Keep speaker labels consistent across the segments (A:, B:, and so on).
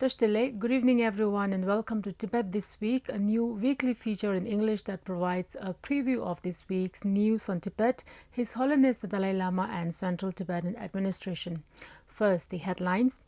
A: Tashi Delek, good evening everyone and welcome to Tibet This Week, a new weekly feature in English that provides a preview of this week's news on Tibet, His Holiness the Dalai Lama and Central Tibetan Administration. First, the headlines.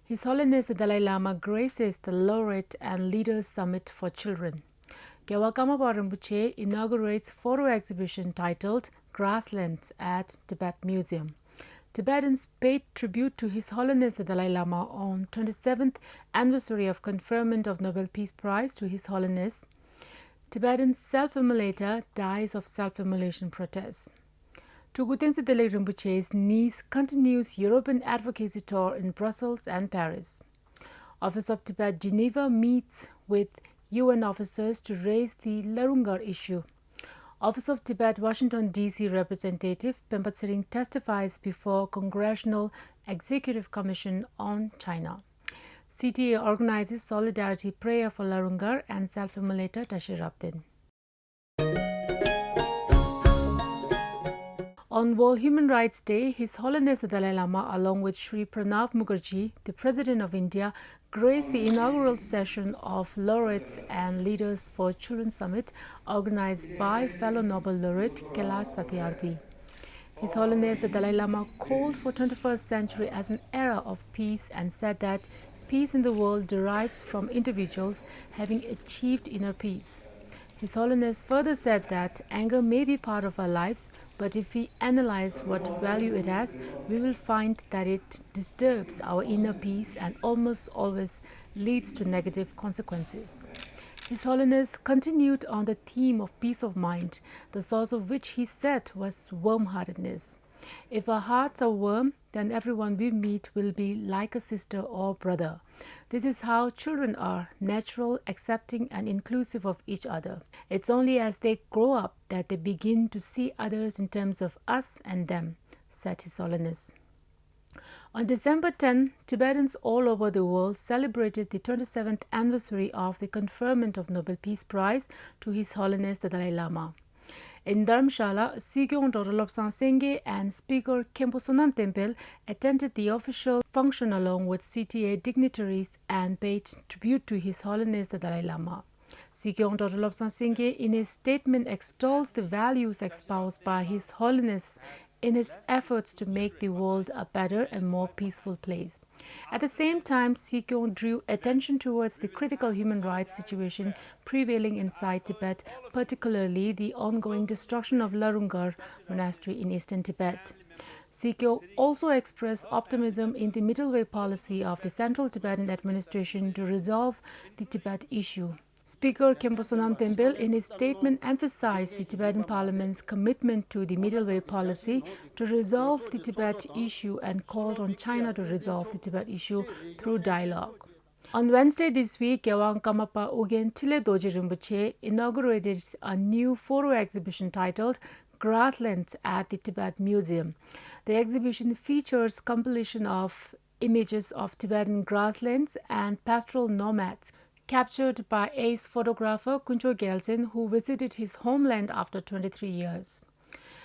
A: His Holiness the Dalai Lama graces the Laureate and Leaders Summit for Children. Gyalwa Karmapa Rinpoche inaugurates photo exhibition titled Grasslands at Tibet Meusum. Tibetans paid tribute to His Holiness the Dalai Lama on 27th anniversary of conferment of Nobel Peace Prize to His Holiness. Tibetan Self-Immolator dies of self-immolation protests. Tenzin Delek Rinpoche's niece continues Euorpean Advocacy tour in Brussels and Paris. Office of Tibet Geneva meets with UN officers to raise the Larung Gar issue. Office of Tibet Washington, D.C. representative Penpa Tsering testifies before Congressional-Executive Commission on China. CTA organizes solidarity prayer for Larung Gar and Self-Immolator Tashi Rabten. On World Human Rights Day, His Holiness the Dalai Lama, along with Sri Pranab Mukherjee, the President of India, graced the inaugural session of Laureates and Leaders for Children Summit organized by fellow Nobel laureate Kailash Satyarthi. His Holiness the Dalai Lama called for 21st century as an era of peace and said that peace in the world derives from individuals having achieved inner peace. His Holiness further said that anger may be part of our lives, but if we analyze what value it has, we will find that it disturbs our inner peace and almost always leads to negative consequences. His Holiness continued on the theme of peace of mind, the source of which he said was warm-heartedness. If our hearts are warm, then everyone we meet will be like a sister or brother. This is how children are, natural, accepting and inclusive of each other. It's only as they grow up that they begin to see others in terms of us and them, said His Holiness. On December 10, Tibetans all over the world celebrated the 27th anniversary of the conferment of Nobel Peace Prize to His Holiness the Dalai Lama. In Dharamshala, Sikyong Dr. Lobsang Sengye and Speaker Khenpo Sonam Temple attended the official function along with CTA dignitaries and paid tribute to His Holiness the Dalai Lama. Sikyong Dr. Lobsang Sengye in his statement extols the values espoused by His Holiness in his efforts to make the world a better and more peaceful place. At the same time, Sikyong drew attention towards the critical human rights situation prevailing inside Tibet, particularly the ongoing destruction of Larung Gar monastery in eastern Tibet. Sikyong also expressed optimism in the middle way policy of the Central Tibetan Administration to resolve the Tibet issue. Speaker Khenpo Sonam Temple in his statement emphasized the Tibetan Parliament's commitment to the middle way policy to resolve the Tibet issue and called on China to resolve the Tibet issue through dialogue. On Wednesday this week, Gyalwa Karmapa Rinpoche inaugurated a new photo exhibition titled Grasslands at the Tibet Meusum. The exhibition features compilation of images of Tibetan grasslands and pastoral nomads captured by ace photographer Kuncho Gyaltsen, who visited his homeland after 23 years.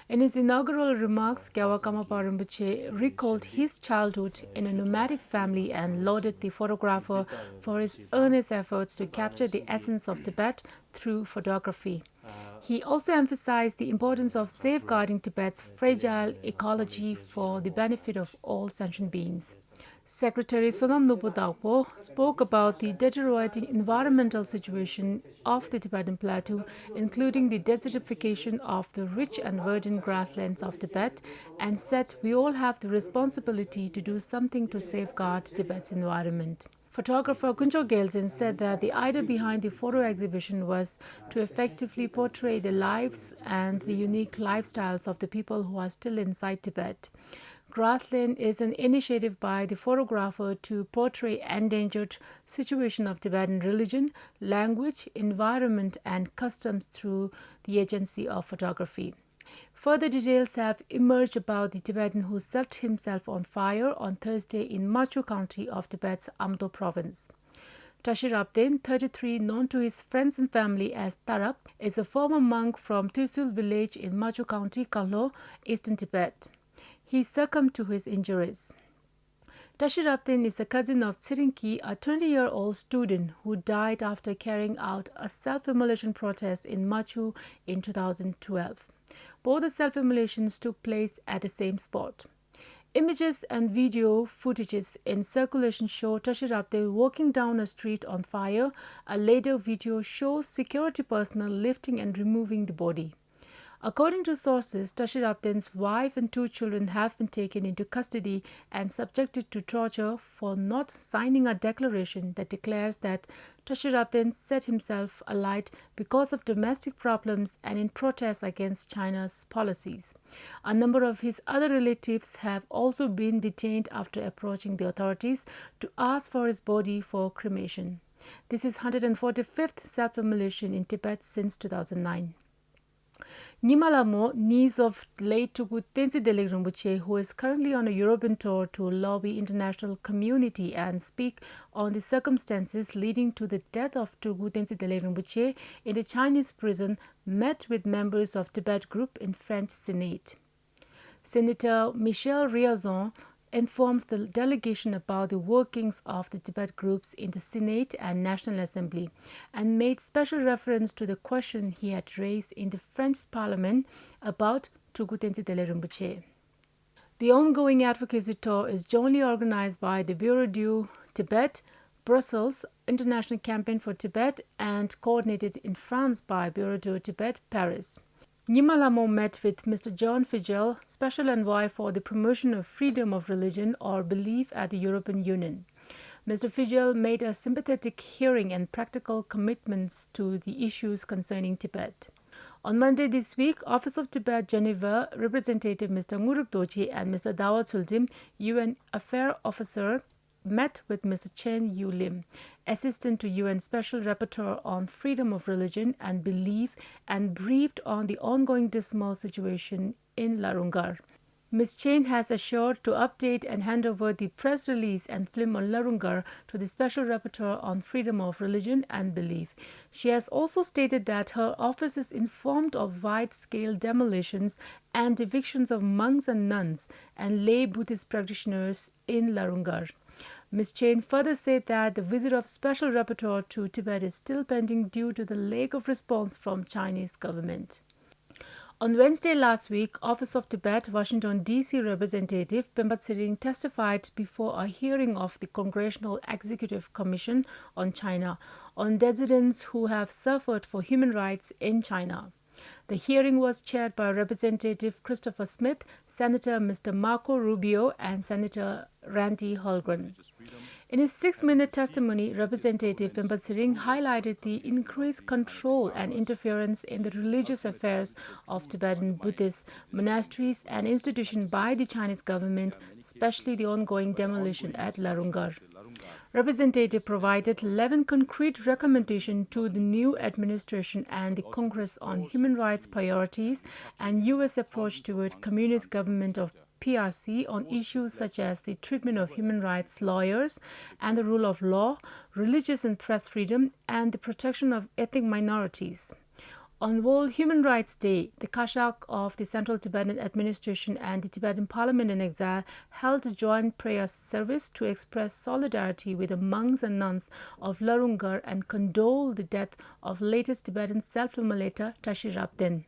A: In his inaugural remarks, Gyalwa Karmapa Rinpoche recalled his childhood in a nomadic family and lauded the photographer for his earnest efforts to capture the essence of Tibet through photography. He also emphasized the importance of safeguarding Tibet's fragile ecology for the benefit of all sentient beings. Secretary Sonam Nobu Daugpo spoke about the deteriorating environmental situation of the Tibetan plateau, including the desertification of the rich and verdant grasslands of Tibet, and said we all have the responsibility to do something to safeguard Tibet's environment. Photographer Kuncho Gyaltsen said that the idea behind the photo exhibition was to effectively portray the lives and the unique lifestyles of the people who are still inside Tibet. Grassland is an initiative by the photographer to portray endangered situation of Tibetan religion, language, environment and customs through the agency of photography. Further details have emerged about the Tibetan who set himself on fire on Thursday in Machu County of Tibet's Amdo province. Tashi Rabten, 33, known to his friends and family as Tarap, is a former monk from Tusul village in Machu County, Kallo, eastern Tibet. He succumbed to his injuries. Tashi Rabten is a cousin of Tsering, a 20-year-old student who died after carrying out a self-immolation protest in Machu in 2012. Both the self-immolations took place at the same spot. Images and video footages in circulation show Tashi Rabten walking down a street on fire. A later video shows security personnel lifting and removing the body. According to sources, Tashi Rabten's wife and 2 children have been taken into custody and subjected to torture for not signing a declaration that declares that Tashi Rabten set himself alight because of domestic problems and in protest against China's policies. A number of his other relatives have also been detained after approaching the authorities to ask for his body for cremation. This is 145th self-immolation in Tibet since 2009. Nyima Lamo, niece of late Tenzin Delek Rinpoche, who is currently on a European tour to lobby international community and speak on the circumstances leading to the death of Tenzin Delek Rinpoche in the Chinese prison, met with members of Tibet group in French Senate. Senator Michel Riazon informed the delegation about the workings of the Tibet groups in the Senate and National Assembly and made special reference to the question he had raised in the French Parliament about Tenzin Delek Rinpoche. The ongoing advocacy tour is jointly organized by the Bureau du Tibet, Brussels, International Campaign for Tibet, and coordinated in France by Bureau du Tibet, Paris. Nyima Lamo met with Mr. John Figel, Special Envoy for the Promotion of Freedom of Religion or Belief at the European Union. Mr. Figel made a sympathetic hearing and practical commitments to the issues concerning Tibet. On Monday this week, Office of Tibet Geneva Representative Mr. Nguruk Dochi and Mr. Dawa Tsultim, UN Affair Officer, met with Mr. Chen Yu Lim, Assistant to UN Special Rapporteur on Freedom of Religion and Belief, and briefed on the ongoing dismal situation in Larung Gar. Ms. Chen has assured to update and hand over the press release and film on Larung Gar to the Special Rapporteur on Freedom of Religion and Belief. She has also stated that her office is informed of wide-scale demolitions and evictions of monks and nuns and lay Buddhist practitioners in Larung Gar. Ms. Chen further said that the visit of Special Rapporteur to Tibet is still pending due to the lack of response from Chinese government. On Wednesday last week, Office of Tibet, Washington, D.C. Representative Penpa Tsering testified before a hearing of the Congressional-Executive Commission on China on dissidents who have suffered for human rights in China. The hearing was chaired by Representative Christopher Smith, Senator Mr. Marco Rubio, and Senator Randy Holgren. In his 6-minute testimony, Representative Penpa Tsering highlighted the increased control and interference in the religious affairs of Tibetan Buddhist monasteries and institutions by the Chinese government, especially the ongoing demolition at Larung Gar. Representative provided 11 concrete recommendations to the new administration and the Congress on human rights priorities and U.S. approach toward communist government of PRC on issues such as the treatment of human rights lawyers and the rule of law, religious and press freedom, and the protection of ethnic minorities. On World Human Rights Day, the Kashak of the Central Tibetan Administration and the Tibetan Parliament in Exile held a joint prayer service to express solidarity with the monks and nuns of Larung Gar and condole the death of latest Tibetan self-immolator Tashi Rabten.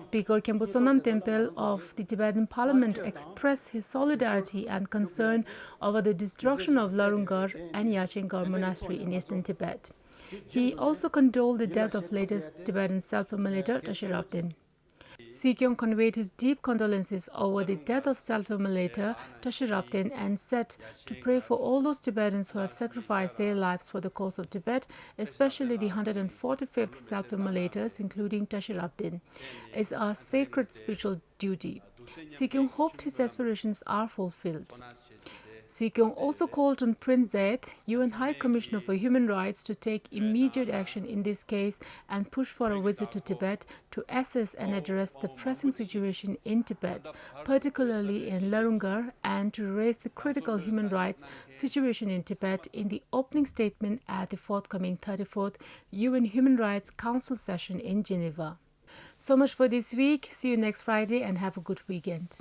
A: Speaker Khenpo Sonam Temple of the Tibetan Parliament expressed his solidarity and concern over the destruction of Larung Gar and Yachen Gar Monastery in eastern Tibet. He also condoled the death of latest Tibetan self-immolator Tashi Rabten. Sikyong conveyed his deep condolences over the death of self-immolator Tashi Rabten and said to pray for all those Tibetans who have sacrificed their lives for the cause of Tibet, especially the 145th self-immolators, including Tashi Rabten. It's our sacred spiritual duty. Sikyong hoped his aspirations are fulfilled. Sikyong also called on Prince Zayed, UN High Commissioner for Human Rights, to take immediate action in this case and push for a visit to Tibet to assess and address the pressing situation in Tibet, particularly in Larung Gar, and to raise the critical human rights situation in Tibet in the opening statement at the forthcoming 34th UN Human Rights Council session in Geneva. So much for this week. See you next Friday and have a good weekend.